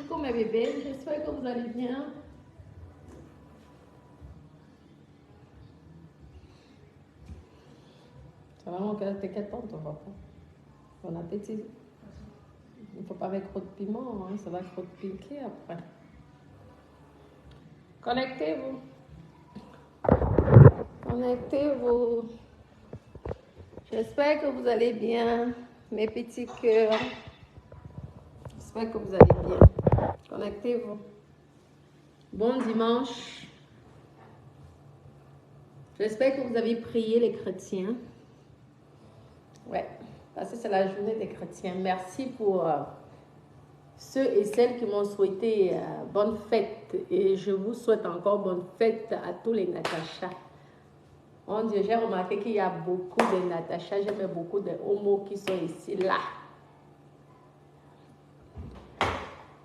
coucou mes bébés, j'espère que vous allez bien. Ça va mon cœur, t'inquiète pas, on va pas. Bon appétit. Il ne faut pas mettre trop de piment, hein, ça va trop piquer après. Connectez-vous. Connectez-vous. J'espère que vous allez bien, mes petits cœurs. J'espère que vous allez bien. Connectez-vous. Bon dimanche. J'espère que vous avez prié les chrétiens. Ouais, parce que c'est la journée des chrétiens. Merci pour ceux et celles qui m'ont souhaité bonne fête. Et je vous souhaite encore bonne fête à tous les Natacha. Mon Dieu, j'ai remarqué qu'il y a beaucoup de Natacha. J'aime beaucoup de homos qui sont ici, là.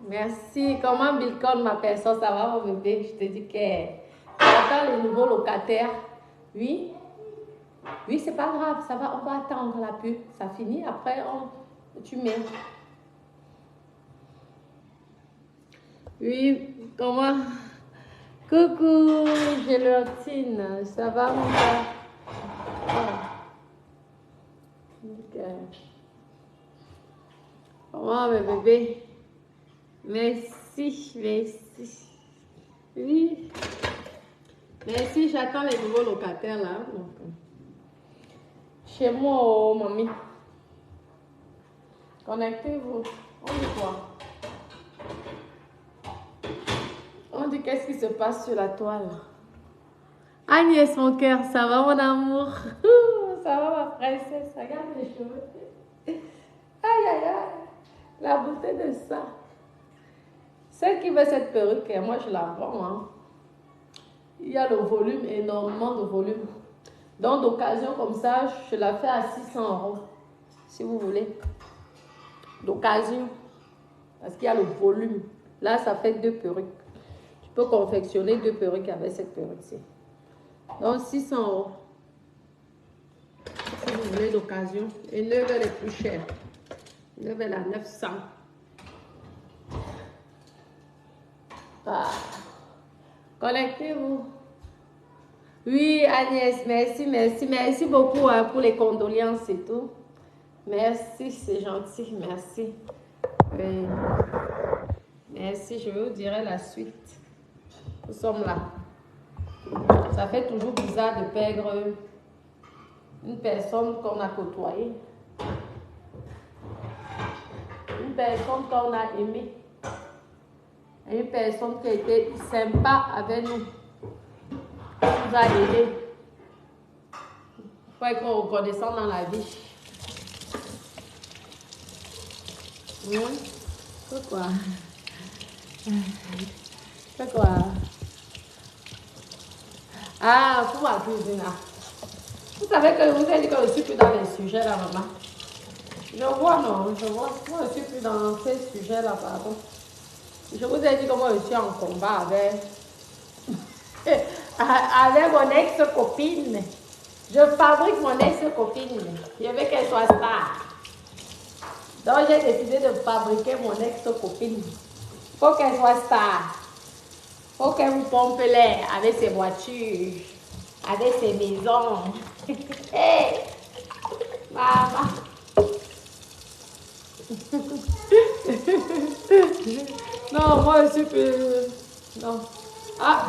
Merci. Comment Bilcon m'appelle ça? Ça va mon bébé? Je te dis que j'attends les nouveaux locataires. Oui. Oui, c'est pas grave. Ça va, on va attendre la pub. Ça finit. Après, tu mets. Oui, comment? Coucou, Gélatine. Ça va mon gars? Okay. Comment mes bébés? Merci, merci. Oui. Merci, j'attends les nouveaux locataires là. Chez moi, oh, mamie. Connectez-vous. On dit quoi? On dit qu'est-ce qui se passe sur la toile? Agnès, mon cœur, ça va mon amour? Ça va ma princesse? Regarde les cheveux. Aïe, aïe, aïe. La beauté de ça. Celle qui veut cette perruque, moi je la vends. Hein. Il y a le volume, énormément de volume. Donc d'occasion comme ça, je la fais à 600 €. Si vous voulez. D'occasion. Parce qu'il y a le volume. Là, ça fait 2 perruques. Tu peux confectionner 2 perruques avec cette perruque-ci. Donc 600 €. Si vous voulez d'occasion. Et neuve, elle est plus chère. Neuve, elle est à 900. Ah. Connectez-vous. Oui, Agnès, merci, merci. Merci beaucoup hein, pour les condoléances et tout. Merci, c'est gentil, merci. Oui. Merci, je vous dirai la suite. Nous sommes là. Ça fait toujours bizarre de perdre une personne qu'on a côtoyée. Une personne qu'on a aimée. Une personne qui a été sympa avec nous. Qui nous a aidés. Il faut être reconnaissant dans la vie. C'est quoi? C'est quoi? Ah, pour ma cuisine. Vous savez que je vous ai dit que je ne suis plus dans les sujets là, maman. Je vois, non, je vois. Moi, je ne suis plus dans ces sujets là, pardon. Je vous ai dit que moi, je suis en combat avec mon ex-copine. Je fabrique mon ex-copine. Je veux qu'elle soit star. Donc, j'ai décidé de fabriquer mon ex-copine. Il faut qu'elle soit star. Il faut qu'elle vous pompe l'air avec ses voitures, avec ses maisons. Hey, maman. Non, moi, je suis plus... Non. Ah.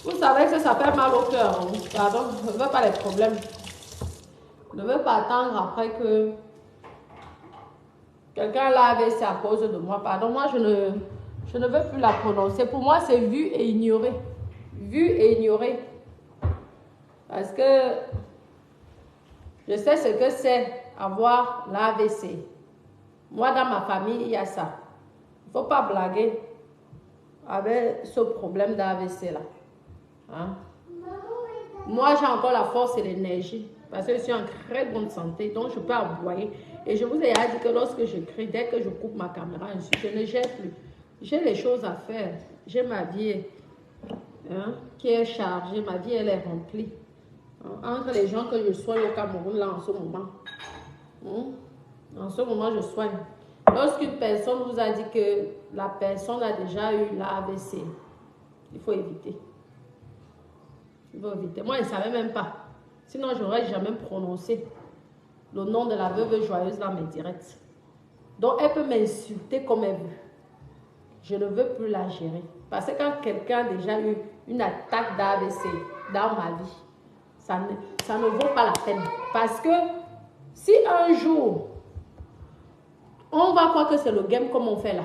Vous savez que ça fait mal au cœur. Hein? Pardon, je ne veux pas les problèmes. Je ne veux pas attendre après que quelqu'un l'a AVC à cause de moi. Pardon, moi, je ne veux plus la prononcer. Pour moi, c'est vu et ignoré. Vu et ignoré. Parce que je sais ce que c'est avoir l'AVC. Moi, dans ma famille, il y a ça. Il ne faut pas blaguer avec ce problème d'AVC là. Hein? Moi, j'ai encore la force et l'énergie parce que je suis en très bonne santé, donc je peux aboyer. Et je vous ai dit que lorsque je crie, dès que je coupe ma caméra, je ne gère plus. J'ai les choses à faire. J'ai ma vie hein, qui est chargée, ma vie elle est remplie. Entre les gens que je soigne au Cameroun là en ce moment. En ce moment, je soigne. Lorsqu'une personne vous a dit que la personne a déjà eu l'AVC, il faut éviter. Il faut éviter. Moi, je ne savais même pas. Sinon, je n'aurais jamais prononcé le nom de la veuve joyeuse dans mes directs. Donc, elle peut m'insulter comme elle veut. Je ne veux plus la gérer. Parce que quand quelqu'un a déjà eu une attaque d'AVC dans ma vie, ça ne vaut pas la peine. Parce que si un jour, on va croire que c'est le game comme on fait là.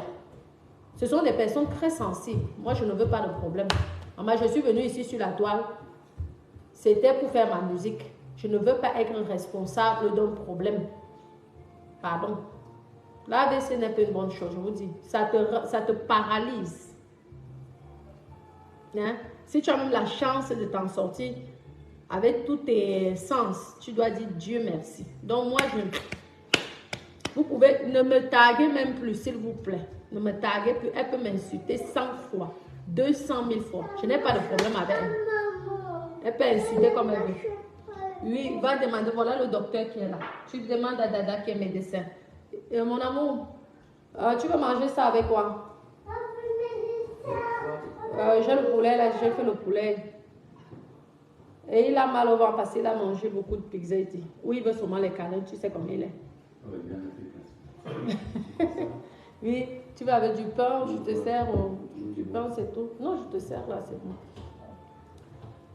Ce sont des personnes très sensibles. Moi, je ne veux pas de problème. Moi, je suis venue ici sur la toile. C'était pour faire ma musique. Je ne veux pas être responsable d'un problème. Pardon. L'AVC n'est pas une bonne chose, je vous dis. Ça te paralyse. Hein? Si tu as même la chance de t'en sortir avec tous tes sens, tu dois dire Dieu merci. Donc moi, vous pouvez ne me taguer même plus, s'il vous plaît. Ne me taguer plus. Elle peut m'insulter 100 fois, 200 000 fois. Je n'ai pas de problème avec elle. Elle peut insulter comme elle veut. Oui, va demander, voilà le docteur qui est là. Tu demandes à Dada qui est médecin. Et mon amour, tu veux manger ça avec quoi? J'ai le poulet là, j'ai fait le poulet. Et il a mal au ventre parce qu'il a mangé beaucoup de pizza. Oui, il veut seulement les câlins, tu sais comment il est. Oui, tu vas avec du pain, je te sers du pain, c'est tout. Non, je te sers là, c'est bon.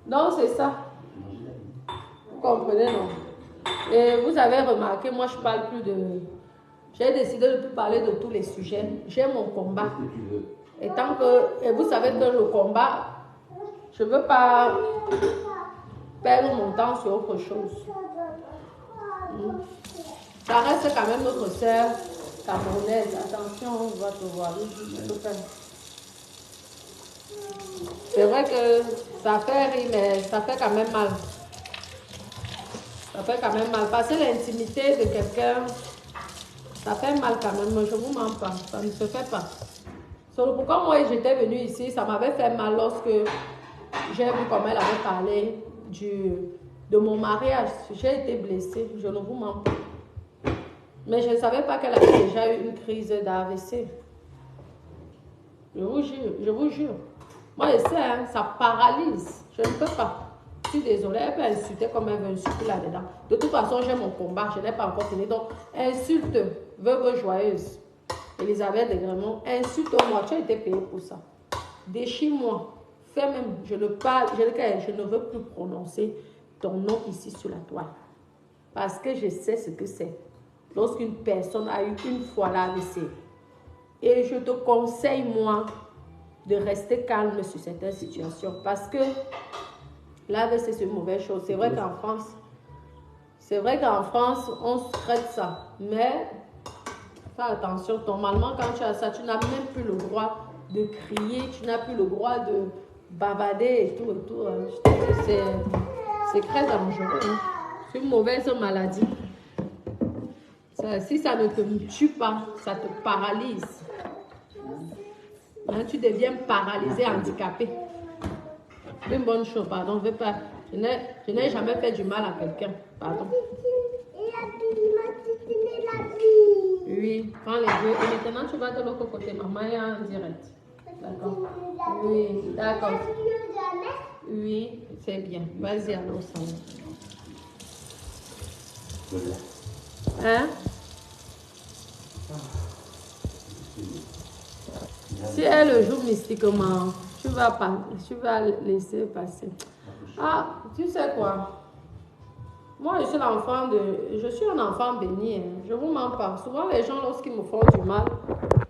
Non, c'est ça. Vous comprenez, non? Et vous avez remarqué, moi je parle plus de... J'ai décidé de ne plus parler de tous les sujets. J'ai mon combat. Et tant que... Et vous savez que le combat, je ne veux pas perdre mon temps sur autre chose. Ça reste quand même notre sœur camerounaise. Attention, on va te voir. C'est vrai que ça fait rire, mais ça fait quand même mal. Ça fait quand même mal. Passer l'intimité de quelqu'un, ça fait mal quand même. Je ne vous mens pas. Ça ne se fait pas. C'est pourquoi moi j'étais venue ici, ça m'avait fait mal lorsque j'ai vu comment elle avait parlé de mon mariage. J'ai été blessée, je ne vous mens pas. Mais je ne savais pas qu'elle avait déjà eu une crise d'AVC. Je vous jure, je vous jure. Moi je sais, hein, ça paralyse. Je ne peux pas. Je suis désolée, elle peut insulter comme elle veut insulter là-dedans. De toute façon, j'ai mon combat, je n'ai pas encore fini. Donc, insulte, veuve joyeuse. Elisabeth de Grémont, insulte-moi, tu as été payé pour ça. Déchire-moi. Fais même, je ne veux plus prononcer ton nom ici sur la toile. Parce que je sais ce que c'est. Lorsqu'une personne a eu une fois l'AVC. Et je te conseille, moi, de rester calme sur certaines situations. Parce que l'AVC, c'est une mauvaise chose. C'est vrai qu'en France, on se traite ça. Mais... fais attention, normalement quand tu as ça, tu n'as même plus le droit de crier, tu n'as plus le droit de bavader et tout et tout. C'est très dangereux. Hein. C'est une mauvaise maladie. Ça, si ça ne te tue pas, ça te paralyse. Hein, tu deviens paralysé, handicapé. C'est une bonne chose, pardon. Je n'ai jamais fait du mal à quelqu'un. Pardon. Oui, prends les deux. Et maintenant, tu vas de l'autre côté. Maman est en direct. D'accord. Oui, d'accord. Oui, c'est bien. Vas-y, allons ensemble. Hein? Si elle joue mystiquement, tu vas laisser passer. Ah, tu sais quoi? Moi, je suis un enfant béni. Hein. Je ne vous mens pas. Souvent, les gens, lorsqu'ils me font du mal,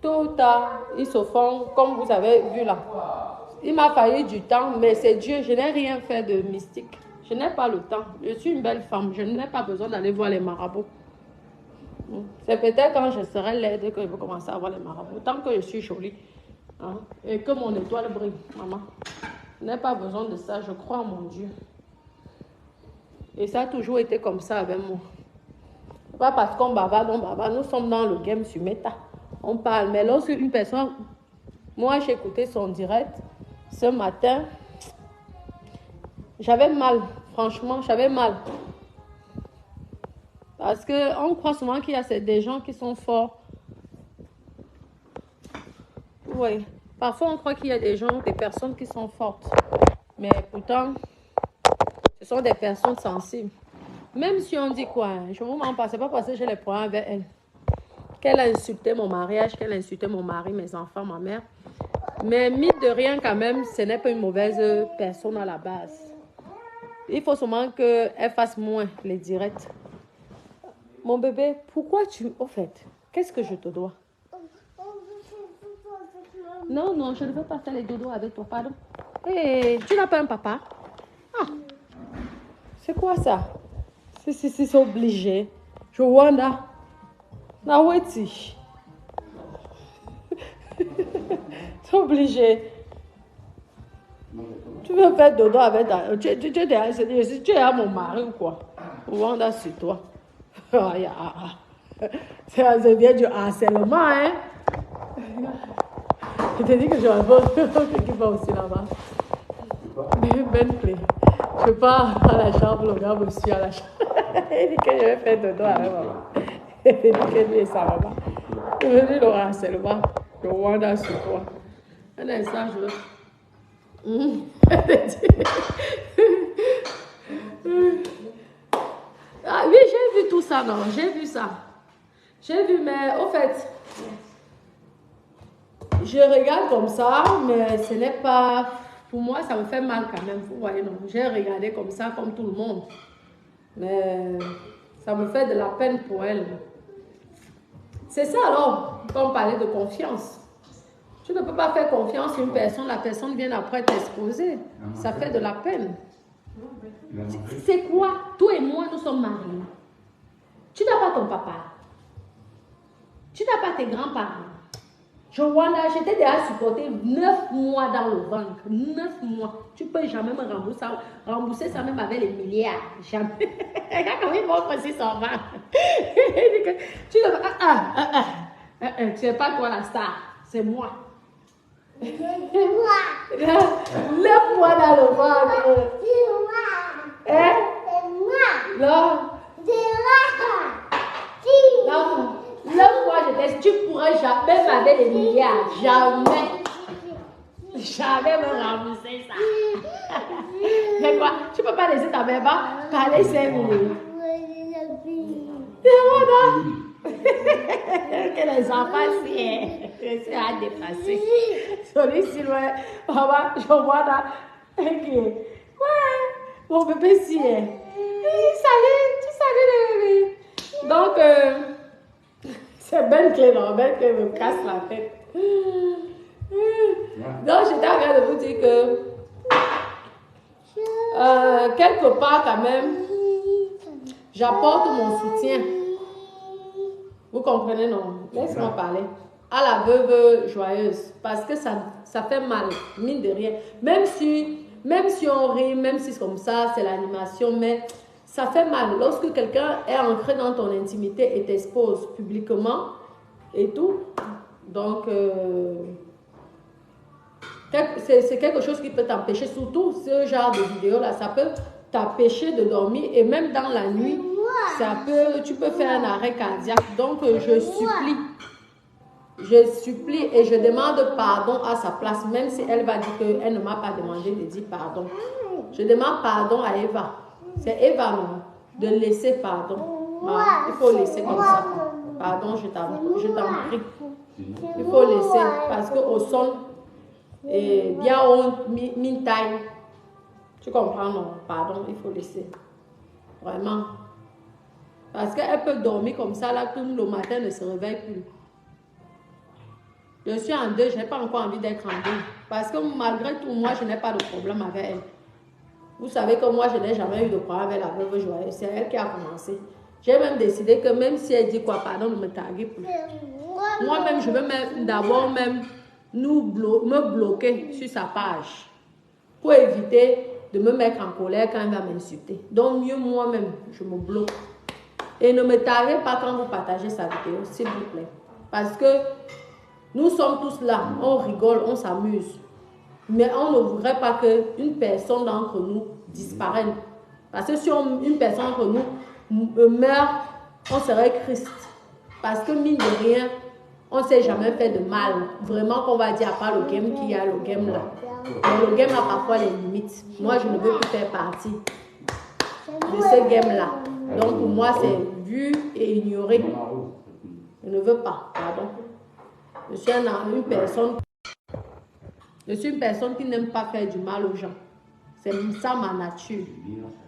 tôt ou tard, ils se font, comme vous avez vu là. Il m'a fallu du temps, mais c'est Dieu. Je n'ai rien fait de mystique. Je n'ai pas le temps. Je suis une belle femme. Je n'ai pas besoin d'aller voir les marabouts. C'est peut-être quand je serai laide que je vais commencer à voir les marabouts. Tant que je suis jolie. Hein, et que mon étoile brille, maman. Je n'ai pas besoin de ça. Je crois en mon Dieu. Et ça a toujours été comme ça avec moi. Pas parce qu'on bavarde, nous sommes dans le game sur Meta. On parle. Mais lorsque une personne... Moi, j'ai écouté son direct ce matin. J'avais mal. Franchement, j'avais mal. Parce qu'on croit souvent qu'il y a des gens qui sont forts. Oui. Parfois, on croit qu'il y a des gens, des personnes qui sont fortes. Mais pourtant, ce sont des personnes sensibles. Même si on dit quoi, je ne vous mens pas, c'est pas parce que j'ai les problèmes avec elle. Qu'elle a insulté mon mariage, qu'elle a insulté mon mari, mes enfants, ma mère. Mais mine de rien, quand même, ce n'est pas une mauvaise personne à la base. Il faut seulement qu'elle fasse moins les directs. Mon bébé, pourquoi tu... Au fait, qu'est-ce que je te dois? Non, non, je ne veux pas faire les dodos avec toi, pardon. Hey, tu n'as pas un papa? Ah, c'est quoi ça? C'est obligé. Joanda. Naweti. C'est obligé. Tu veux faire dodo avec ta... Tu es à mon mari ou quoi? Joanda sur toi. Ça devient du harcèlement, hein? Je te dis que je vais avoir quelqu'un qui va aussi là-bas. Bentley. Je pars à la chambre, le gars me suit à la chambre. Il dit que je vais faire dodo avec maman. Il dit que lui et sa maman. Je veux dire le harcèlement. Je Wanda sur toi. Un instant, je veux. Ah oui, j'ai vu tout ça, non? J'ai vu ça. J'ai vu, mais au fait, je regarde comme ça, mais ce n'est pas... Pour moi, ça me fait mal quand même, vous voyez, non? J'ai regardé comme ça, comme tout le monde. Mais ça me fait de la peine pour elle. C'est ça alors, quand on parlait de confiance. Tu ne peux pas faire confiance à une personne, la personne vient après t'exposer. Ça fait de la peine. C'est quoi? Toi et moi, nous sommes mariés. Tu n'as pas ton papa. Tu n'as pas tes grands-parents. Joanna, j'étais déjà supporté 9 mois dans le ventre. 9 mois. Tu ne peux jamais me rembourser ça même avec les milliards. Jamais. Regarde comment ils vont passer son ventre. Tu n'es pas toi la star. C'est moi. C'est moi. Lève-moi dans le ventre. C'est moi. Hein? C'est moi. Non. C'est moi. Non. Lève-moi, tu pourrais jamais m'avoir des milliards. Jamais. Jamais me rembourser ça. Mais quoi? Tu ne peux pas laisser ta maman parler 5 minutes. Que les enfants, c'est à dépasser. Celui-ci, loin, maman, je vois là. Ok. Ouais, mon bébé, si. Salut, tu salues le bébé. Donc, c'est Ben qui me casse la tête. Donc, j'étais en train de vous dire que, quelque part, quand même, j'apporte mon soutien. Vous comprenez, non? Laisse-moi parler. À la veuve joyeuse. Parce que ça fait mal, mine de rien. Même si on rit, même si c'est comme ça, c'est l'animation, mais ça fait mal. Lorsque quelqu'un est ancré dans ton intimité et t'expose publiquement et tout. Donc, c'est quelque chose qui peut t'empêcher. Surtout ce genre de vidéo-là, ça peut t'empêcher de dormir. Et même dans la nuit, tu peux faire un arrêt cardiaque. Donc, je supplie et je demande pardon à sa place, même si elle va dire qu'elle ne m'a pas demandé de dire pardon. Je demande pardon à Eva. C'est Eva, non? De laisser pardon. Il faut laisser comme ça. Pardon, je t'en prie. Il faut laisser parce qu'au son, et bien on taille. Tu comprends, non? Pardon, il faut laisser. Vraiment. Parce qu'elle peut dormir comme ça, là, tout le matin ne se réveille plus. Je suis en deuil, je n'ai pas encore envie d'être en deuil. Parce que malgré tout, moi, je n'ai pas de problème avec elle. Vous savez que moi, je n'ai jamais eu de problème avec la veuve joyeuse. C'est elle qui a commencé. J'ai même décidé que même si elle dit quoi, pardon, ne me taguez plus. Moi-même, je veux d'abord me bloquer sur sa page. Pour éviter de me mettre en colère quand elle va m'insulter. Donc, mieux moi-même, je me bloque. Et ne me taguez pas quand vous partagez sa vidéo, s'il vous plaît. Parce que nous sommes tous là, on rigole, on s'amuse. Mais on ne voudrait pas qu'une personne d'entre nous disparaisse. Parce que si une personne d'entre nous meurt, on serait Christ. Parce que mine de rien, On ne s'est jamais fait de mal. Vraiment qu'on va dire à part le game qu'il y a le game là. Mais le game a parfois les limites. Moi, je ne veux plus faire partie de ce game là. Donc pour moi, c'est vu et ignoré. Je ne veux pas, pardon. Je suis une personne qui n'aime pas faire du mal aux gens. C'est ça ma nature.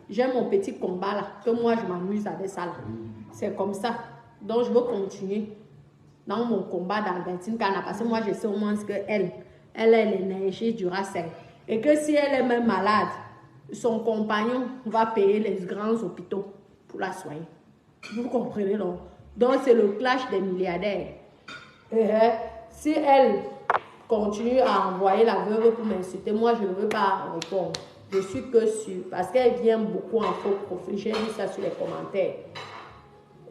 J'aime mon petit combat là, que moi je m'amuse avec ça là. C'est comme ça. Donc je veux continuer dans mon combat d'Albertine Kana, parce que moi je sais au moins qu'elle a l'énergie du Racel. Et que si elle est même malade, son compagnon va payer les grands hôpitaux pour la soigner. Vous comprenez non? Donc c'est le clash des milliardaires. Et si elle continue à envoyer la veuve pour m'insulter, moi je ne veux pas répondre. Je suis que sûre, parce qu'elle vient beaucoup en faux profil. J'ai vu ça sur les commentaires,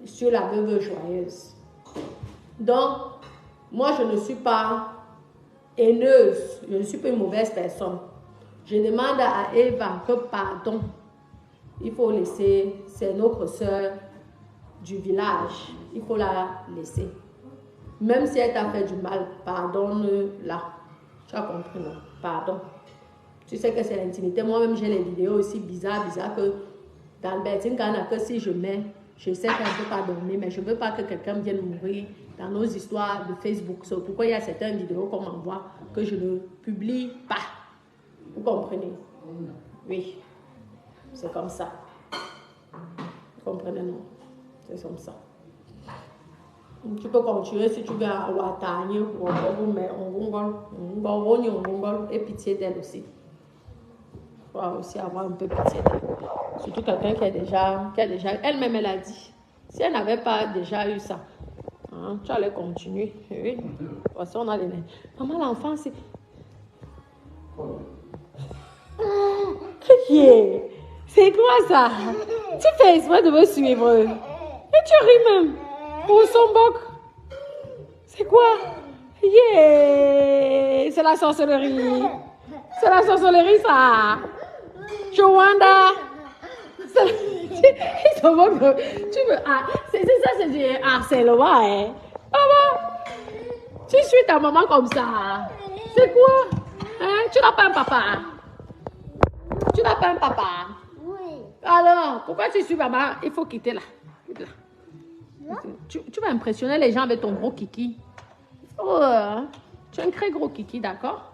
sur la veuve joyeuse. Donc, moi je ne suis pas haineuse, je ne suis pas une mauvaise personne. Je demande à Eva que pardon, il faut laisser, c'est notre soeur du village, il faut la laisser. Même si elle t'a fait du mal, pardonne-la. Tu as compris, non? Pardon. Tu sais que c'est l'intimité. Moi-même, j'ai les vidéos aussi bizarres que d'Albertine Kana, que si je mets, je sais qu'elle ne peut pas dormir, mais je ne veux pas que quelqu'un vienne mourir dans nos histoires de Facebook. C'est pourquoi il y a certaines vidéos qu'on m'envoie que je ne publie pas. Vous comprenez? Oui. C'est comme ça. Vous comprenez, non? C'est comme ça. Tu peux continuer si tu veux à Ouattani, mais on et pitié d'elle aussi. Il faut aussi avoir un peu pitié d'elle. Surtout quelqu'un qui a déjà elle-même elle a dit, si elle n'avait pas déjà eu ça, hein, tu allais continuer. Oui. Voici, on a les... Maman, l'enfant, c'est... Yeah. C'est quoi ça? Tu fais exprès de me suivre. Et tu ris même. Pour son boc. C'est quoi? Yeah! C'est la sorcellerie. C'est la sorcellerie, ça. Chouanda. Ils sont moquent. Tu veux... Ah, c'est ça, c'est du harcèlement, hein? Maman, tu suis ta maman comme ça. C'est quoi? Hein? Tu n'as pas un papa? Tu n'as pas un papa? Oui. Alors, pourquoi tu suis maman? Il faut quitter là. Quitte là. Tu vas impressionner les gens avec ton gros kiki. Oh, tu es un très gros kiki, d'accord?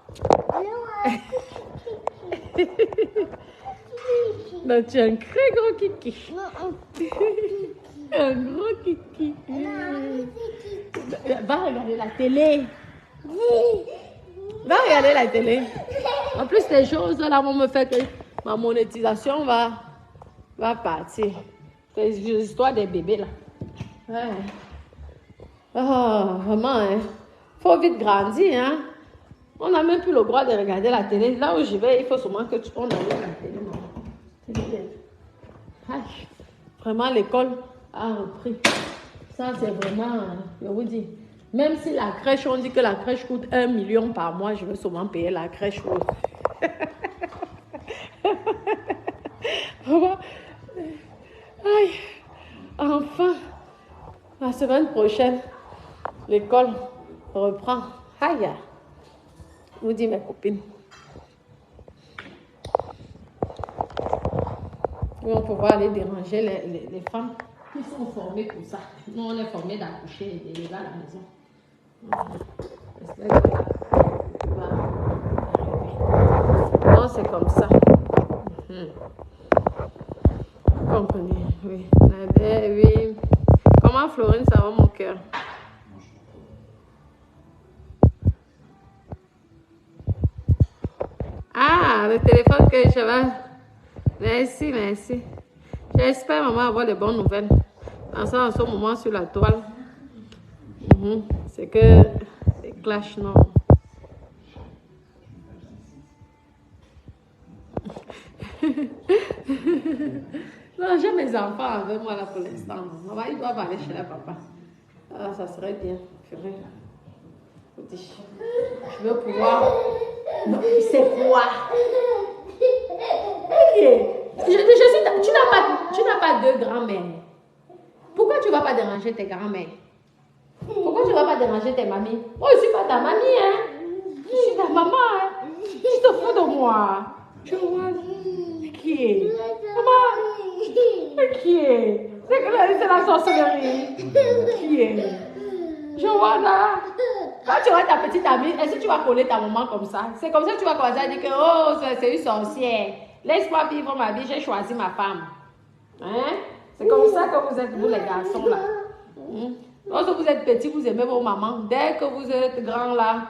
Non, tu es un très gros kiki. Un gros kiki. Va regarder la télé. Va regarder la télé. En plus, les choses là vont me faire que ma monétisation va partir. C'est l'histoire des bébés là. Ouais. Oh, vraiment, hein. Faut vite grandir, hein. On n'a même plus le droit de regarder la télé. Là où je vais, il faut seulement que on allume la télé. Aïe. Vraiment, l'école a repris. Ça, c'est vraiment, je vous dis. Même si la crèche, on dit que la crèche coûte 1 million par mois, je veux seulement payer la crèche. Aïe. Enfin. La semaine prochaine, l'école reprend. Aïe, vous dites mes copines. Nous, on peut aller déranger les femmes qui sont formées pour ça. Nous, on est formés d'accoucher et d'élever à la maison. Non, c'est comme ça. Vous comprenez? Oui. Oui. Comment Florine, ça va mon cœur? Ah, le téléphone que j'avais. Merci. J'espère, maman, avoir de bonnes nouvelles. En ce moment sur la toile. C'est que c'est clash, non. Non, j'ai mes enfants avec moi là pour l'instant. Ils doivent aller chez leur papa. Ah, ça serait bien. Je veux pouvoir... Non, c'est quoi? Tu n'as pas deux grands-mères. Pourquoi tu ne vas pas déranger tes grands-mères? Pourquoi tu ne vas pas déranger tes mamies. Moi, je ne suis pas ta mamie, hein. Je suis ta maman, hein. Tu te fous de moi. Tu vois qui est? Maman, qui est? C'est la sorcellerie. Qui est? Je vois là. Quand tu vois ta petite amie, est-ce que tu vas coller ta maman comme ça? C'est comme ça que tu vas commencer à dire que oh, c'est une sorcière. Laisse-moi vivre ma vie, j'ai choisi ma femme. Hein? C'est comme ça que vous êtes, vous les garçons là. Lorsque vous êtes petit, vous aimez vos mamans. Dès que vous êtes grand là,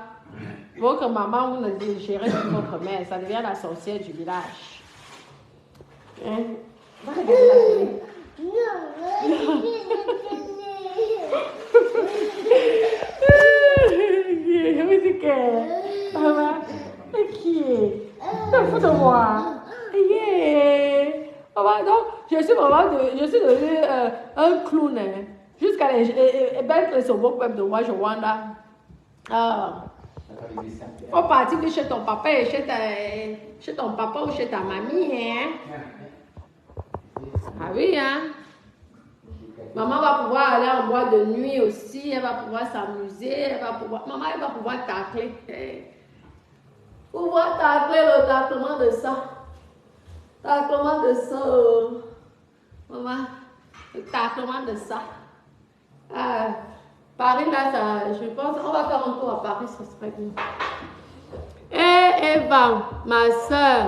votre maman, vous ne gérez plus votre mère. Ça devient la sorcière du village. Hein? Va regarder la télé. Oui, c'est que. Maman, mais qui est? T'es fou de moi. Yeah. Maman, donc, je suis devenu un clown. Hein. Jusqu'à les sombres peuples de Rwanda. Faut partir de chez ton papa et chez ton papa ou chez ta mamie. Hein? Ah oui, hein? Maman va pouvoir aller en boîte de nuit aussi, elle va pouvoir s'amuser, maman elle va pouvoir tacler. Pouvoir tacler le taclement de ça. Taclement de ça. Maman, le taclement de ça. Paris là, ça, je pense, on va faire un tour à Paris, ça serait bien. Eva, ma soeur,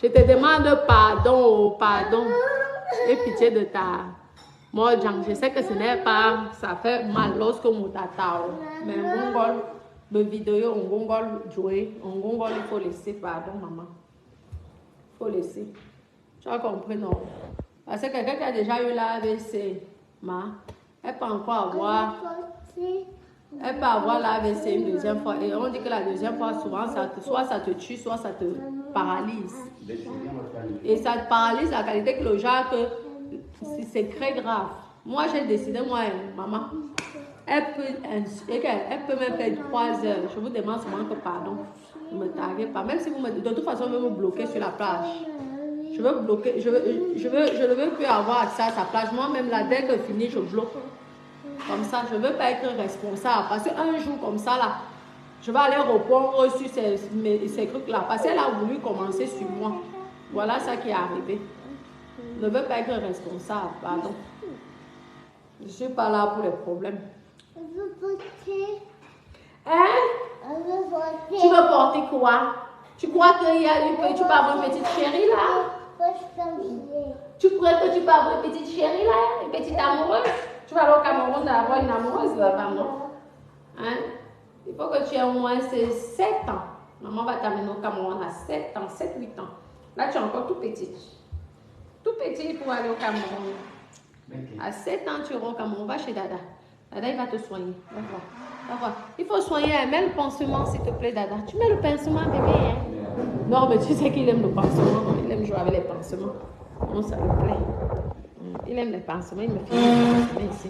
je te demande pardon. Et pitié de ta... Moi, je sais que ce n'est pas, ça fait mal lorsque mon tata, mais on gongol, de vidéo, on gongol jouer, on gongol, il faut laisser, pardon, maman. Il faut laisser. Tu as compris, non? Parce que quelqu'un qui a déjà eu la AVC, elle peut encore avoir, la AVC une deuxième fois. Et on dit que la deuxième fois, souvent, soit ça te tue, soit ça te paralyse. Et ça te paralyse la qualité que le genre que c'est très grave. Moi, j'ai décidé, maman, elle peut même faire 3 heures. Je vous demande seulement que pardon. Ne me taguez pas. Même si vous me... De toute façon, vous me bloquer sur la plage. Je veux bloquer. Je ne veux plus avoir accès à sa plage. Moi-même, là, dès que je finis, je bloque. Comme ça, je ne veux pas être responsable. Parce qu'un jour, comme ça, là, je vais aller répondre sur ces trucs-là. Parce qu'elle a voulu commencer sur moi. Voilà ça qui est arrivé. Je ne veux pas être responsable, pardon. Je ne suis pas là pour les problèmes. Je veux porter. Hein? Je veux porter. Tu veux porter quoi? Tu crois qu'il y a tu peux avoir une petite chérie là? Tu crois que tu peux avoir une petite chérie là? Une petite amoureuse? Tu vas aller au Cameroun avoir une amoureuse là-bas, non? Hein? Il faut que tu aies au moins 7 ans. Maman va t'amener au Cameroun à 7 ans, 7-8 ans. Là, tu es encore tout petite. Tout petit pour aller au Cameroun. À 7 ans, tu iras au Cameroun. Va chez Dada. Dada, il va te soigner. Va voir. Va voir. Il faut soigner. Mets le pansement, s'il te plaît, Dada. Tu mets le pansement, bébé. Hein? Non, mais tu sais qu'il aime le pansement. Il aime jouer avec les pansements. Non, ça me plaît. Il aime les pansements. Il me fait les pansements ici.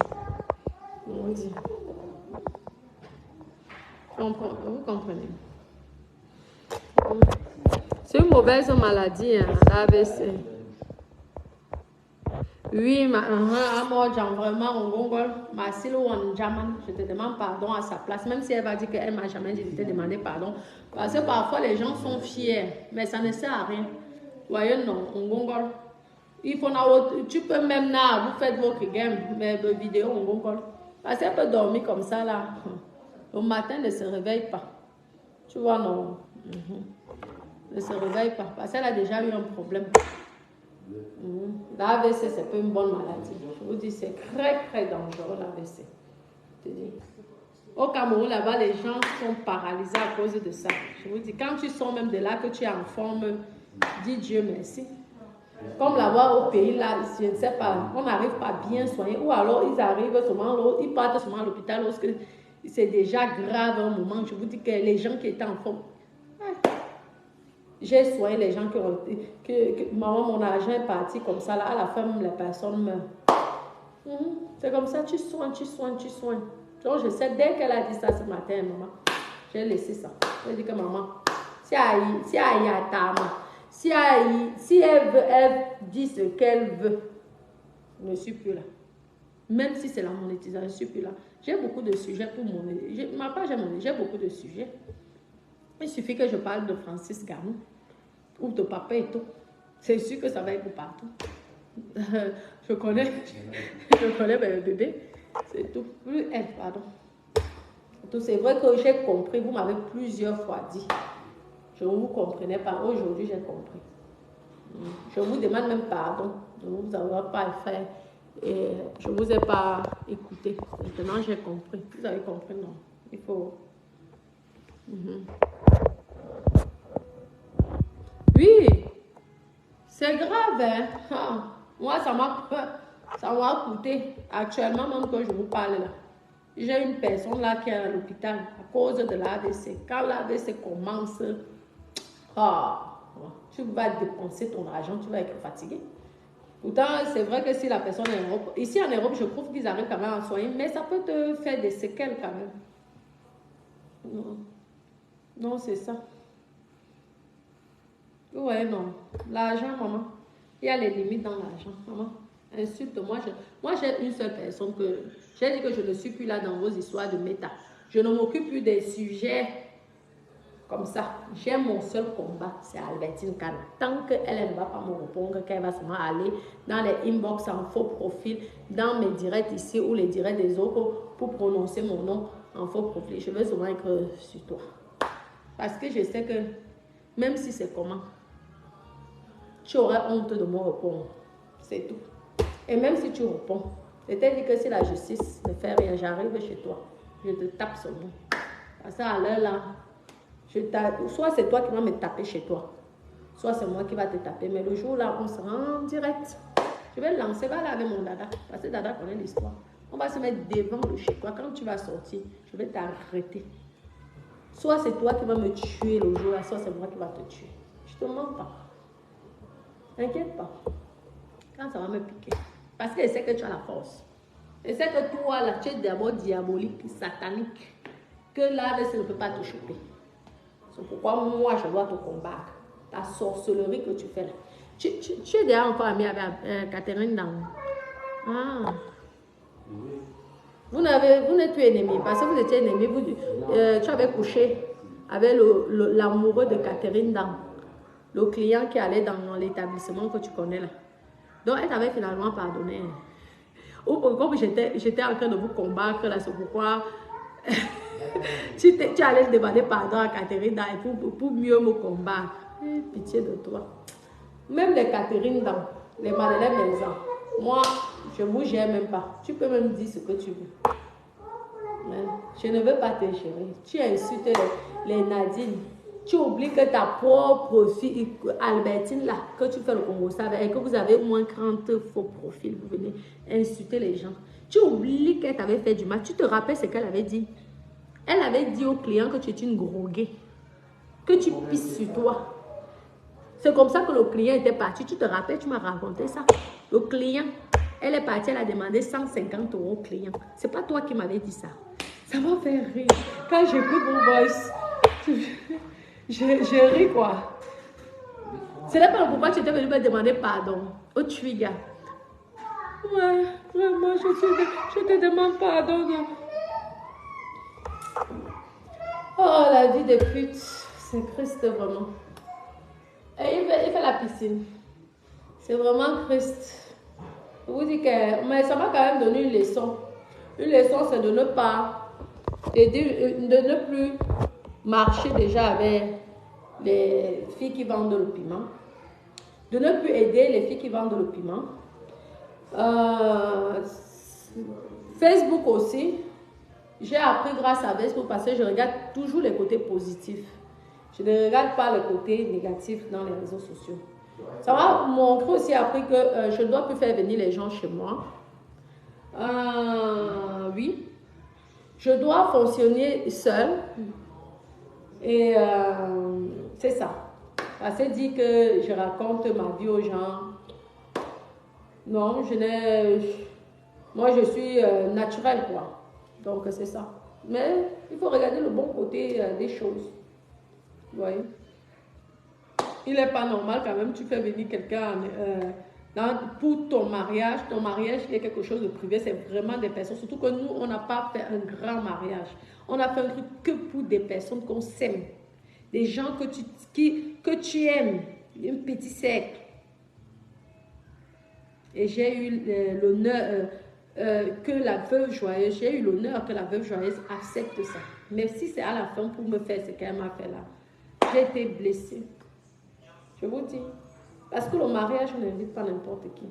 On dit. Vous comprenez? C'est une mauvaise maladie, hein, l'AVC. Oui, moi, vraiment, on gongol, ma silo en jaman, je te demande pardon à sa place, même si elle va dire qu'elle m'a jamais dit de te demander pardon. Parce que parfois, les gens sont fiers, mais ça ne sert à rien. Voyez, non, on gongol. Il faut, tu peux même là, vous faites votre game, mais vos vidéos, on gongol. Parce qu'elle peut dormir comme ça, là. Le matin, elle ne se réveille pas. Tu vois, non. Ne se réveille pas, parce qu'elle a déjà eu un problème. L'AVC, c'est pas une bonne maladie. Je vous dis, c'est très, très dangereux, l'AVC. Au Cameroun, là-bas, les gens sont paralysés à cause de ça. Je vous dis, quand tu sors même de là, que tu es en forme, dis Dieu merci. Comme là-bas au pays, là, je ne sais pas, on n'arrive pas à bien soigner. Ou alors, ils arrivent seulement, ils partent seulement à l'hôpital lorsque c'est déjà grave un moment. Je vous dis que les gens qui étaient en forme, j'ai soigné les gens maman, mon argent est parti comme ça, là, à la fin, les personnes meurent. C'est comme ça, tu soignes. Donc, je sais, dès qu'elle a dit ça ce matin, maman, j'ai laissé ça. J'ai dit que maman, si elle dit ce qu'elle veut, je ne suis plus là. Même si c'est la monétisation, je suis plus là. J'ai beaucoup de sujets pour monétiser. Ma page est monétisée, j'ai beaucoup de sujets. Il suffit que je parle de Francis Gamou ou de Papa et tout. C'est sûr que ça va être pour partout. Je connais mes bébés. C'est tout. Elle, pardon. C'est vrai que j'ai compris. Vous m'avez plusieurs fois dit. Je ne vous comprenais pas. Aujourd'hui, j'ai compris. Je vous demande même pardon de ne vous avoir pas fait. Et je ne vous ai pas écouté. Maintenant, j'ai compris. Vous avez compris, non? Il faut... Oui, c'est grave, hein? Ah, moi, ça m'a coûté. Actuellement, même que je vous parle là, j'ai une personne là qui est à l'hôpital à cause de l'AVC. Quand l'AVC commence, tu vas dépenser ton argent, tu vas être fatigué. Pourtant, c'est vrai que si la personne est en Europe, ici en Europe, je trouve qu'ils arrivent quand même à soigner, mais ça peut te faire des séquelles quand même. Non, non, c'est ça. Ouais, non. L'argent, maman. Il y a les limites dans l'argent, maman. Insulte-moi. Moi, j'ai une seule personne que... J'ai dit que je ne suis plus là dans vos histoires de méta. Je ne m'occupe plus des sujets comme ça. J'ai mon seul combat, c'est Albertine Kana. Tant qu'elle ne va pas me répondre, qu'elle va seulement aller dans les inbox en faux profil, dans mes directs ici ou les directs des autres pour prononcer mon nom en faux profil. Je veux seulement être sur toi. Parce que je sais que même si c'est comment, tu aurais honte de me répondre. C'est tout. Et même si tu réponds, c'est-à-dire que si la justice ne fait rien, j'arrive chez toi, je te tape sur moi. Parce qu'à l'heure là, soit c'est toi qui vas me taper chez toi, soit c'est moi qui va te taper. Mais le jour là, on sera en direct. Je vais lancer, va là avec mon dada, parce que dada connaît l'histoire. On va se mettre devant le chez toi. Quand tu vas sortir, je vais t'arrêter. Soit c'est toi qui vas me tuer le jour là, soit c'est moi qui va te tuer. Je te mens pas. T'inquiète pas. Quand ça va me piquer. Parce que je sais que tu as la force. Je sais que toi, là, tu es d'abord diabolique, satanique. Que l'AVC ne peut pas te choper. C'est pourquoi moi, je dois te combattre. Ta sorcellerie que tu fais là. Tu es déjà encore ami avec Catherine Dang. Ah. Vous n'êtes plus ennemis. Parce que vous étiez ennemis. Tu avais couché avec l'amoureux de Catherine Dang. Le client qui allait dans l'établissement que tu connais là. Donc, elle t'avait finalement pardonné. Ou comme j'étais en train de vous combattre là, c'est pourquoi tu allais demander pardon à Catherine pour mieux me combattre. Pitié de toi. Même les Catherine dans les Madeleine Maison, moi, je ne vous gère même pas. Tu peux même dire ce que tu veux. Mais je ne veux pas te gérer. Tu insultes les Nadine. Tu oublies que ta propre fille, Albertine, là, que tu fais le Congo, et que vous avez au moins 30 faux profils, vous venez insulter les gens. Tu oublies qu'elle t'avait fait du mal. Tu te rappelles ce qu'elle avait dit? Elle avait dit au client que tu es une groguée, que tu pisses sur toi. C'est comme ça que le client était parti. Tu te rappelles, tu m'as raconté ça. Le client, elle est partie, elle a demandé 150 € au client. C'est pas toi qui m'avais dit ça. Ça m'a fait rire. Quand j'écoute mon voice, je ris quoi. Ce n'est pas pourquoi tu étais venu me demander pardon. Oh, Twiga. Ouais, vraiment, je te demande pardon. Oh, la vie des putes. C'est Christ vraiment. Et il fait la piscine. C'est vraiment Christ. Je vous dis que... Mais ça m'a quand même donné une leçon. Une leçon, c'est de ne pas... de ne plus marcher déjà avec les filles qui vendent le piment. De ne plus aider les filles qui vendent le piment. Facebook aussi. J'ai appris grâce à Facebook parce que je regarde toujours les côtés positifs. Je ne regarde pas les côtés négatifs dans les réseaux sociaux. Ça m'a montré aussi appris que je ne dois plus faire venir les gens chez moi. Oui. Je dois fonctionner seule. Et c'est ça. Ça se dit que je raconte ma vie aux gens. Non, moi, je suis naturelle, quoi. Donc, c'est ça. Mais il faut regarder le bon côté des choses. Oui. Il n'est pas normal quand même, tu fais venir quelqu'un pour ton mariage il y a quelque chose de privé, c'est vraiment des personnes, surtout que nous, on n'a pas fait un grand mariage. On a fait un truc que pour des personnes qu'on s'aime, des gens que tu aimes, un petit cercle. Et j'ai eu l'honneur que la veuve joyeuse, j'ai eu l'honneur que la veuve joyeuse accepte ça. Mais si c'est à la fin pour me faire ce qu'elle m'a fait là, j'ai été blessée. Je vous dis. Parce que le mariage, on n'invite pas n'importe qui.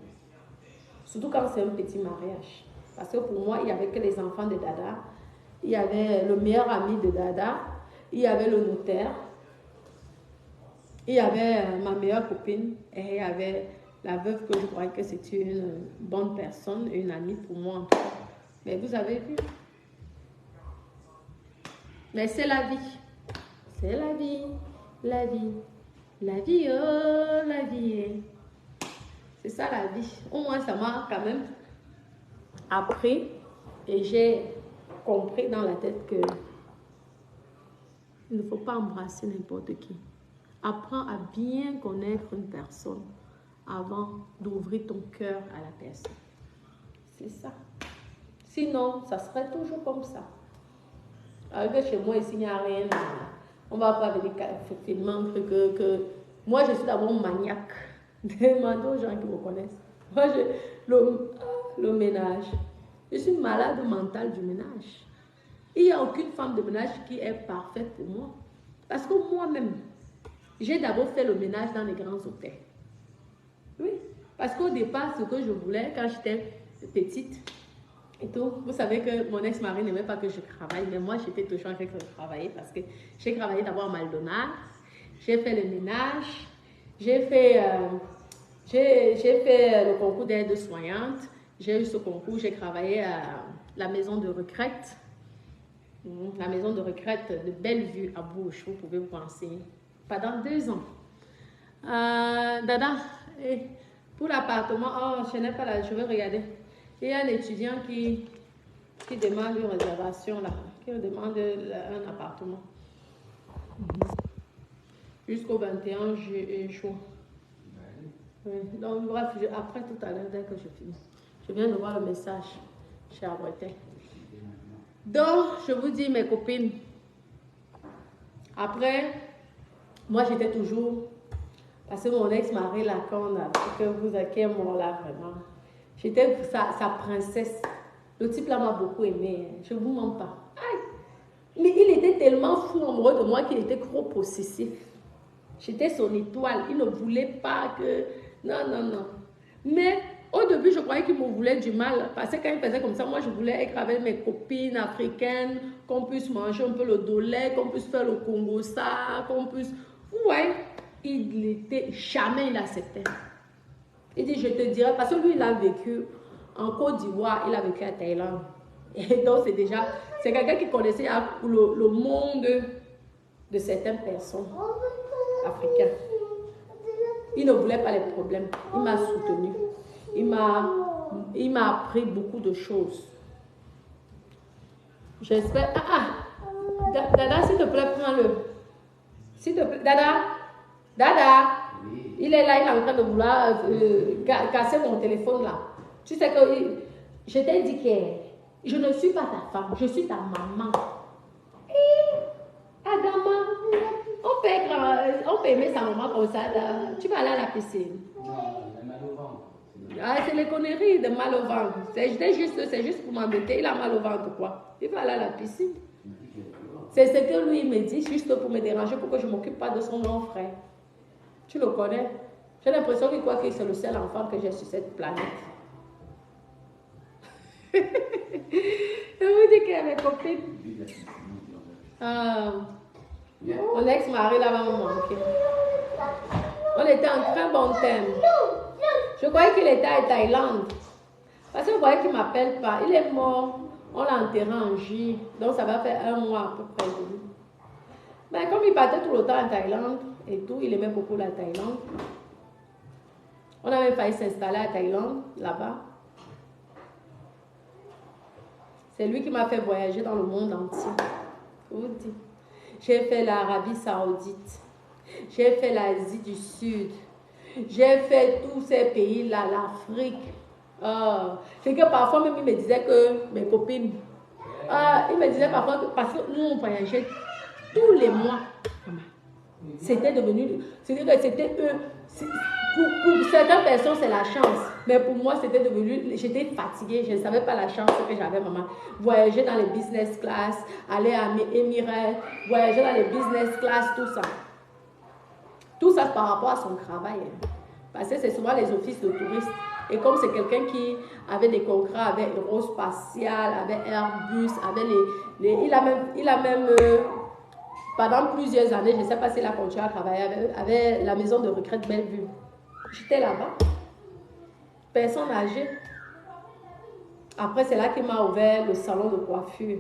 Surtout quand c'est un petit mariage. Parce que pour moi, il n'y avait que les enfants de Dada. Il y avait le meilleur ami de Dada. Il y avait le notaire. Il y avait ma meilleure copine. Et il y avait la veuve que je croyais que c'était une bonne personne, une amie pour moi en tout cas. Mais vous avez vu. Mais c'est la vie. C'est la vie. La vie. La vie, oh, la vie. C'est ça la vie. Au moins, ça m'a quand même appris et j'ai compris dans la tête que il ne faut pas embrasser n'importe qui. Apprends à bien connaître une personne avant d'ouvrir ton cœur à la personne. C'est ça. Sinon, ça serait toujours comme ça. Alors que chez moi, ici, il n'y a rien. On va pas venir filmer un truc que... Moi, je suis d'abord maniaque. Demandez aux gens qui me connaissent. Moi, le ménage. Je suis malade mentale du ménage. Il n'y a aucune femme de ménage qui est parfaite pour moi. Parce que moi-même, j'ai d'abord fait le ménage dans les grands hôtels. Oui. Parce qu'au départ, ce que je voulais, quand j'étais petite, et tout, vous savez que mon ex-mari n'aimait pas que je travaille, mais moi j'étais toujours en train de travailler parce que j'ai travaillé d'abord à McDonald's, j'ai fait le ménage, j'ai fait le concours d'aide-soignante, j'ai eu ce concours, j'ai travaillé à la maison de retraite, la maison de retraite de Bellevue à Bouche, vous pouvez vous penser, pendant 2 ans. Dada, pour l'appartement, oh, je n'ai pas là, je vais regarder. Il y a un étudiant qui demande une réservation là, qui demande un appartement. Jusqu'au 21 juin. Oui. Donc, bref, après tout à l'heure, dès que je finis, je viens de voir le message chez Abretin. Donc, je vous dis, mes copines, après, moi j'étais toujours, parce que mon ex-mari là, quand on a que vous avez moi là vraiment. J'étais sa princesse. Le type là m'a beaucoup aimé. Je ne vous mens pas. Aïe. Mais il était tellement fou amoureux de moi qu'il était trop possessif. J'étais son étoile. Il ne voulait pas que... Non, non, non. Mais au début, je croyais qu'il me voulait du mal. Parce que quand il faisait comme ça, moi, je voulais être avec mes copines africaines, qu'on puisse manger un peu le dolé, qu'on puisse faire le Congo ça, qu'on puisse... Ouais. Il était... Jamais il acceptait. Il dit, je te dirai, parce que lui, il a vécu en Côte d'Ivoire, il a vécu à Thaïlande. Et donc, c'est quelqu'un qui connaissait le monde de certaines personnes africaines. Il ne voulait pas les problèmes. Il m'a soutenu. Il m'a appris beaucoup de choses. J'espère... Dada, s'il te plaît, prends-le. S'il te plaît, Dada. Il est là, il est en train de vouloir casser mon téléphone là. Tu sais que je t'ai dit que je ne suis pas ta femme, je suis ta maman. Adama, on peut aimer sa maman comme ça. Là. Tu vas aller à la piscine. Ah, c'est les conneries de mal au ventre. C'est juste pour m'embêter. Il a mal au ventre quoi. Il va aller à la piscine. C'est ce que lui me dit, juste pour me déranger, pour que je ne m'occupe pas de son grand frère. Tu le connais? J'ai l'impression qu'il croit que c'est le seul enfant que j'ai sur cette planète. Je vous dis qu'il y a mes copines. Mon ex-mari là va me manquer. On était en très bon thème. Je croyais qu'il était à Thaïlande. Parce que je croyais qu'il ne m'appelle pas. Il est mort. On l'a enterré en juillet. Donc ça va faire 1 mois à peu près. Mais comme il partait tout le temps en Thaïlande et tout, il aimait beaucoup la Thaïlande. On avait failli s'installer à Thaïlande, là-bas. C'est lui qui m'a fait voyager dans le monde entier. Je vous dis. J'ai fait l'Arabie Saoudite. J'ai fait l'Asie du Sud. J'ai fait tous ces pays-là, l'Afrique. C'est que parfois même, il me disait que mes copines, il me disait parfois que, parce que nous, on voyageait tous les mois. C'était devenu, c'était eux. Pour certaines personnes, c'est la chance. Mais pour moi, c'était devenu, j'étais fatiguée. Je ne savais pas la chance que j'avais, maman. Voyager dans les business class, aller à Émirats, voyager dans les business class, tout ça. Tout ça par rapport à son travail. Parce que c'est souvent les offices de touristes. Et comme c'est quelqu'un qui avait des contrats avec Aérospatiale, avec Airbus, avec il a même pendant plusieurs années, je ne sais pas s'il a continué à travailler avec la maison de retraite Bellevue. J'étais là-bas. Personne âgée. Après, c'est là qu'il m'a ouvert le salon de coiffure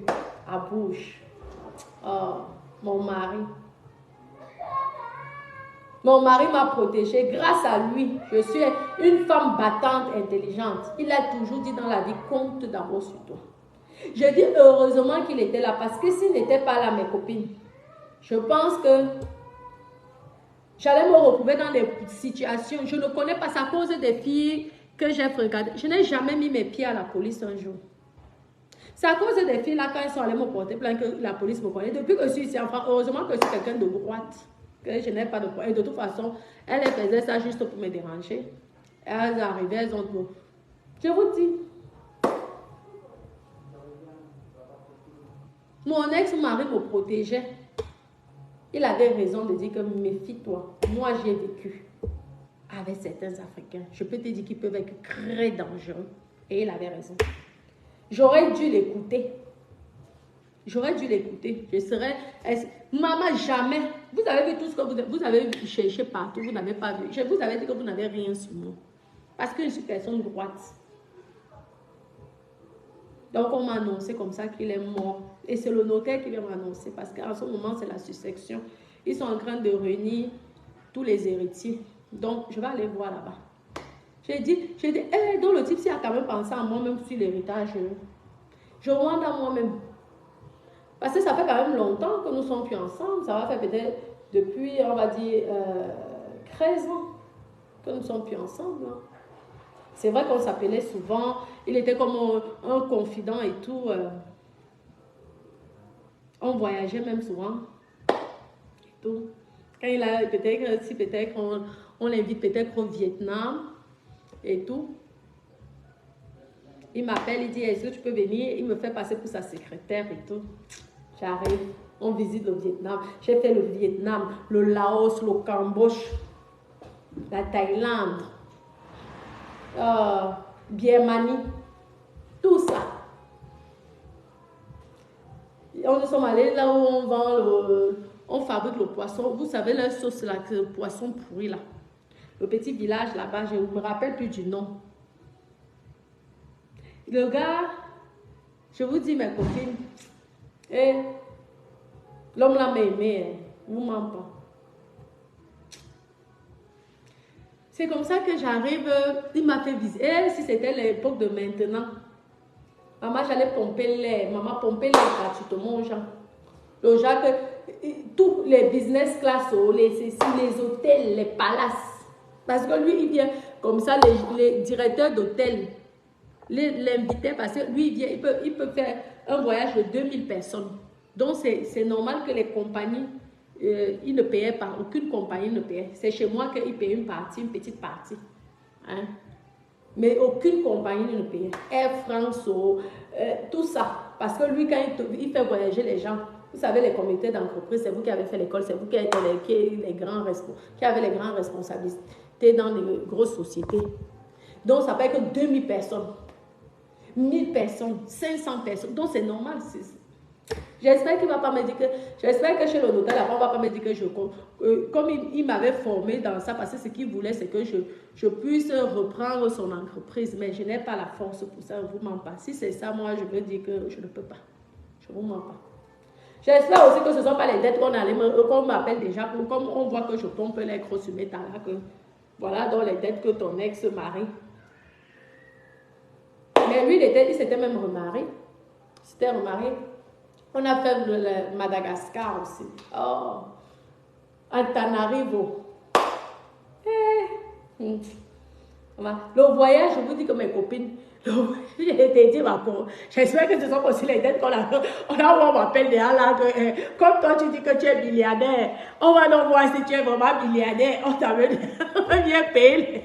à Bouche. Oh, mon mari. Mon mari m'a protégée. Grâce à lui, je suis une femme battante, intelligente. Il a toujours dit dans la vie, compte d'abord sur toi. Je dis heureusement qu'il était là, parce que s'il n'était pas là, mes copines, je pense que j'allais me retrouver dans des situations. Je ne connais pas, ça à cause des filles que j'ai fréquentées. Je n'ai jamais mis mes pieds à la police un jour. C'est à cause des filles là, quand elles sont allées me porter plainte, que la police me connaît. Depuis que je suis ici en France, heureusement que je suis quelqu'un de droite, que je n'ai pas de problème. Et de toute façon, elles faisaient ça juste pour me déranger. Elles arrivaient, elles ont dit, je vous dis, mon ex-mari me protégeait. Il avait raison de dire que méfie-toi. Moi, j'ai vécu avec certains Africains. Je peux te dire qu'ils peuvent être très dangereux. Et il avait raison. J'aurais dû l'écouter. J'aurais dû l'écouter. Je serais... Maman, jamais. Vous avez vu tout ce que vous avez cherché partout. Vous n'avez pas vu. Je vous avais dit que vous n'avez rien sur moi. Parce que je suis personne droite. Donc, on m'a annoncé comme ça qu'il est mort. Et c'est le notaire qui vient m'annoncer. Parce qu'en ce moment, c'est la succession. Ils sont en train de réunir tous les héritiers. Donc, je vais aller voir là-bas. J'ai dit, donc le type, s'il a quand même pensé à moi-même sur l'héritage, je demande à moi-même. Parce que ça fait quand même longtemps que nous ne sommes plus ensemble. Ça va faire peut-être depuis, on va dire, 13 ans que nous ne sommes plus ensemble. Hein. C'est vrai qu'on s'appelait souvent. Il était comme un confident et tout. On voyageait même souvent. Et tout. Quand il a, peut-être, si peut-être on l'invite peut-être au Vietnam et tout. Il m'appelle, il dit, est-ce que tu peux venir? Il me fait passer pour sa secrétaire et tout. J'arrive, on visite le Vietnam. J'ai fait le Vietnam, le Laos, le Cambodge, la Thaïlande, Birmanie, tout ça. On nous sommes allés là où on vend on fabrique le poisson. Vous savez, la sauce là, le poisson pourri là. Le petit village là-bas, je ne me rappelle plus du nom. Le gars, je vous dis mes copines, l'homme là m'a aimé, vous ment pas. C'est comme ça que j'arrive, il m'a fait visiter. Et si c'était l'époque de maintenant, maman, j'allais pomper l'air. Maman pompait l'air gratuitement aux gens. Le genre que tous les business class, les hôtels, les palaces. Parce que lui, il vient comme ça, les directeurs d'hôtel l'invitaient parce que lui, il vient, il peut faire un voyage de 2000 personnes. Donc, c'est normal que les compagnies, ils ne payaient pas. Aucune compagnie ne payait. C'est chez moi qu'ils payaient une partie, une petite partie. Hein? Mais aucune compagnie ne payait. Air France, tout ça. Parce que lui, quand il fait voyager les gens, vous savez, les comités d'entreprise, c'est vous qui avez fait l'école, c'est vous qui avez qui avez les grandes responsabilités dans les grosses sociétés. Donc, ça peut être que 2000 personnes, 1000 personnes, 500 personnes. Donc, c'est normal. J'espère qu'il ne va pas me dire que... J'espère que chez le notaire, on ne va pas me dire que comme il m'avait formé dans ça, parce que ce qu'il voulait, c'est que je puisse reprendre son entreprise. Mais je n'ai pas la force pour ça, je ne vous mens pas. Si c'est ça, moi, je veux dire que je ne peux pas. Je ne vous mens pas. J'espère aussi que ce ne sont pas les dettes qu'on m'appelle déjà, comme on voit que je pompe les grosses métal là, que voilà, dans les dettes que ton ex-mari. Mais lui, il s'était même remarié. Il s'était remarié. On a fait le Madagascar aussi. Oh, Antananarivo. Le voyage, je vous dis que mes copines, j'ai dit ma pauvre, j'espère que ce sont aussi les dettes on m'appelle déjà là, comme toi tu dis que tu es milliardaire, on va donc voir si tu es vraiment milliardaire, on t'amène, on vient payer.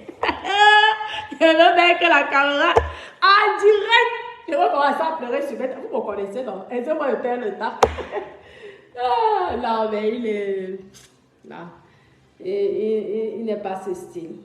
Je veux bien que la caméra, en direct, je vais commencer à pleurer sur bête. Vous me connaissez, non? Aidez-moi à perdre le temps. Non, mais il est là. Il n'est pas ce style.